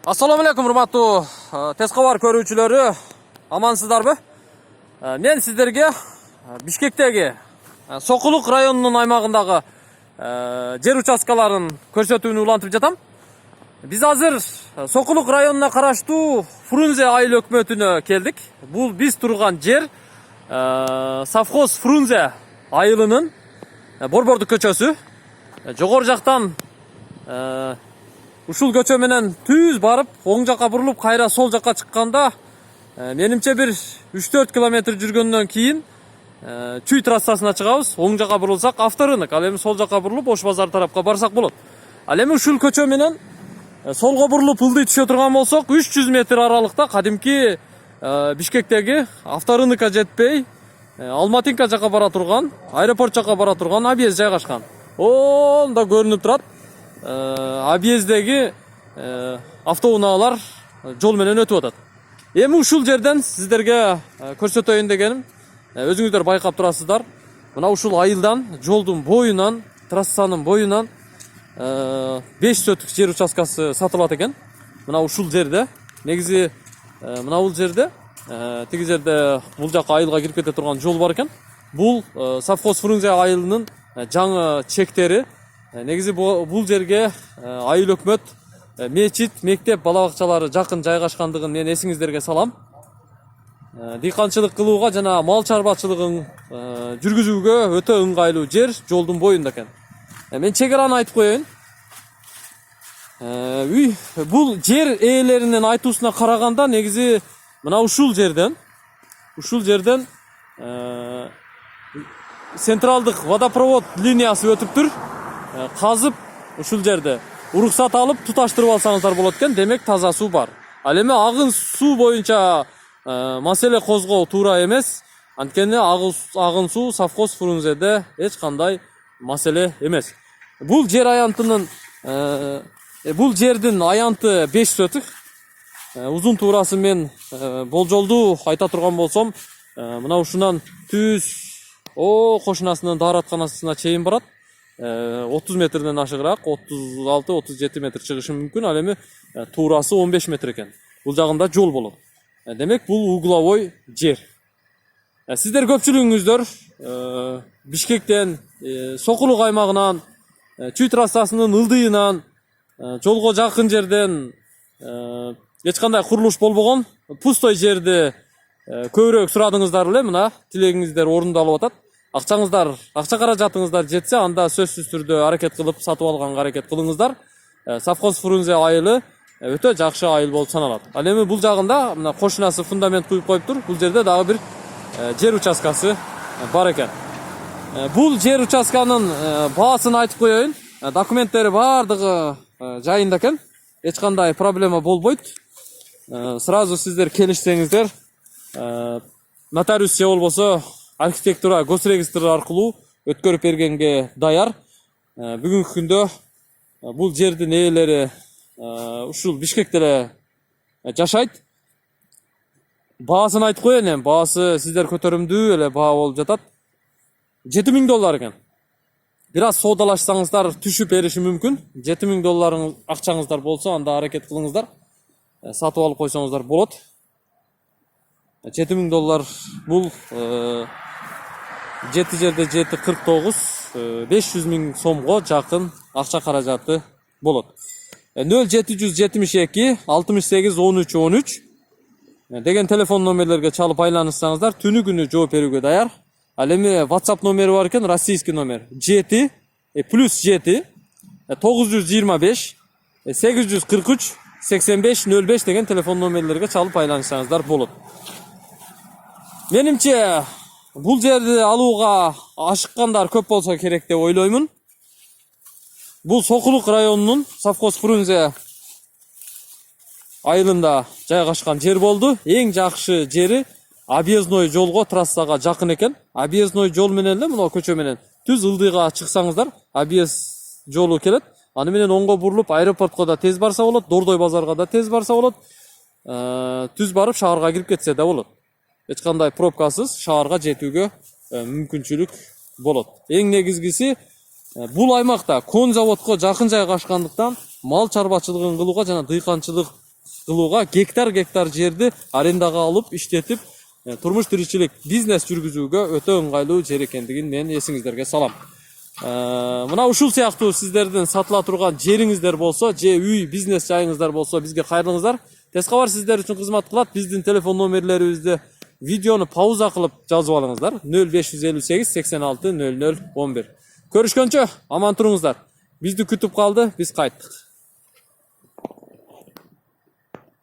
Assalamu alaikum урматтуу тез кабар көрүүчүлөрү, амансыздарбы? Мен сиздерге Бишкектеги Сокулук районунун аймагындагы жер участкаларын көрсөтүүнү улантып жатам. Биз азыр Сокулук районуна караштуу Фрунзе айыл өкмөтүнө келдик. Бул биз турган жер совхоз Фрунзе айылынын Борбордук көчөсү. Жогору жактан ушул көчө менен түз барып, оң жакка бурулуп, кайра сол жакка чыкканда, менимче бир 3-4 километр жүргөндөн кийин Чүй трассасына чыгабыз. Оң жакка бурулсак авторынок, ал эми сол жакка бурулуп Ош базар тарапка барсак болот. Ал эми ушул көчө менен солго бурулуп ылдый түшө турган болсок, 300 метр аралыкта кадимки Бишкектеги авторынокко жетпей, Алматинка жакка бара турган, аэропорт жакка бара турган объезд жайгашкан. Онда көрүнүп турат. Объездеги автоунаалар жол менен өтүп атат. Эми ушул жерден сиздерге көрсөтөйүн дегеним, өзүңүздөр байкап турасыздар. Мына ушул айылдан, жолдун боюнан, трассанын боюнан 5 соток жер участкасы сатылат экен. Мына ушул жерде, негизи мына бул жерде, тиги жерде бул жакка айылга кирип кете турган жол бар экен. Бул совхоз Фрунзе айылынын жаңы чектери. Негизи бул жерге айыл өкмөт, мечит, мектеп, бала бакчалары жакын жайгашкандыгын мен эсиңиздерге салам. Дыйканчылык кылууга жана мал чарбачылыгын жүргүзүүгө өтө ыңгайлуу жер, жолдун боюнда экен. Мен чегераны айтып коеюн. Бул жер ээлеринин айтуусуна караганда, негизи мына ушул жерден централдык водопровод линиясы өтүп тур. Казып ушул жерде уруксат алып туташтырып алсаңыздар болот экен. Демек таза суу бар. Ал эми агын суу боюнча маселе козгоо туура эмес. Анткени агын суу совхоз Фрунзеде эч кандай маселе эмес. Бул жер аянтынын бул жердин аянты 5 соток. Узун туурасы мен болжолду айта турган болсом, мына ушунан түз кошунасынын дааратканасына чейин барат. 30 метрден ашыгыраак, 36-37 метр чыгышы мүмкүн. Ал эми туурасы 15 метр экен. Бул жагында жол болот. Демек бул угловой жер. Сиздер көпчүлүгүңүздөр Бишкектен, Сокулук аймагынан, Чүй трассасынын ылдыйынан, жолго жакын жерден эч кандай курулуш болбогон пустой жерди көбүрөөк сурадыңыздар эле. Мына тилегиңиздер орундалып атат. Акча каражатыңыздар жетсе, анда сөзсүз түрдө аракет кылып сатып алганга аракет кылыңыздар. Совхоз Фрунзе айылы өтө жакшы айыл болуп саналат. Ал эми бул жагында мына кошунасы фундамент куюп коюптур. Бул жерде дагы бир жер участкасы бар экен. Бул жер участканын баасын айтып коеюн. Документтери баардыгы жайында экен. Эч кандай проблема болбойт. Сразу сиздер келишсеңиздер, нотариус же болбосо архитектура госрегистр аркылуу өткөрүп бергенге даяр. Бүгүнкү күндө бул жердин ээлери ушул Бишкекте эле жашайт. Баасын айтып коеюн, эми баасы сиздер көтөрүмдүү эле баа болуп жатат. $7000 экен. Бир аз соодалашсаңыздар түшүп бериши мүмкүн. $7000 акчаңыздар болсо, анда аракет кылыңыздар. Сатып алып койсоңуздар болот. $7000 бул 7 жерде 7,49, 500 000 сомго жакын акча каражаты болот. 0772 68 13 13 деген телефон номерлерге чалып айланышсаңыздар, түнү күнү жооп берүүгө даяр. Ал эми WhatsApp номери бар экен, российский номер. 7 +7 925 843 85 05 деген телефон номерлерге чалып айланышсаңыздар болот. Менимче бул жерди алууга ашыккандар көп болсо керек деп ойлоймун. Бул Сокулук районунун совхоз Фрунзе айылында жайгашкан жер болду. Эң жакшы жери объездной жолго, трассага жакын экен. Объездной жол менен эле мына көчө менен түз ылдыйга чыксаңыздар, объезд жолу келет. Аны менен оңго бурулуп аэропортко да тез барса болот, Дордой базарга да тез барса болот. Түз барып шаарга кирип кетсе да болот. Эч кандай пробкасыз шаарга жетүүгө мүмкүнчүлүк болот. Эң негизгиси бул аймакта кон заводко жакын жайгашкандыктан мал чарбачылыгын кылууга жана дыйканчылык кылууга гектар жерди арендага алып иштетип турмуш тиричилик бизнес жүргүзүүгө өтө ыңгайлуу жер экендигин мен эсиңиздерге салам. Мына ушул сыяктуу сиздердин сатыла турган жериңиздер болсо, же үй бизнес жайыңыздар болсо бизге кайрылыңыздар. Тез кабар сиздер үчүн кызмат кылат. Биздин телефон номерлерибизди видеону пауза кылып жазып алыңыздар. 0558 86 00 11. Көрүшкөнчө аман туруңуздар. Бизди күтүп калды, биз кайттык.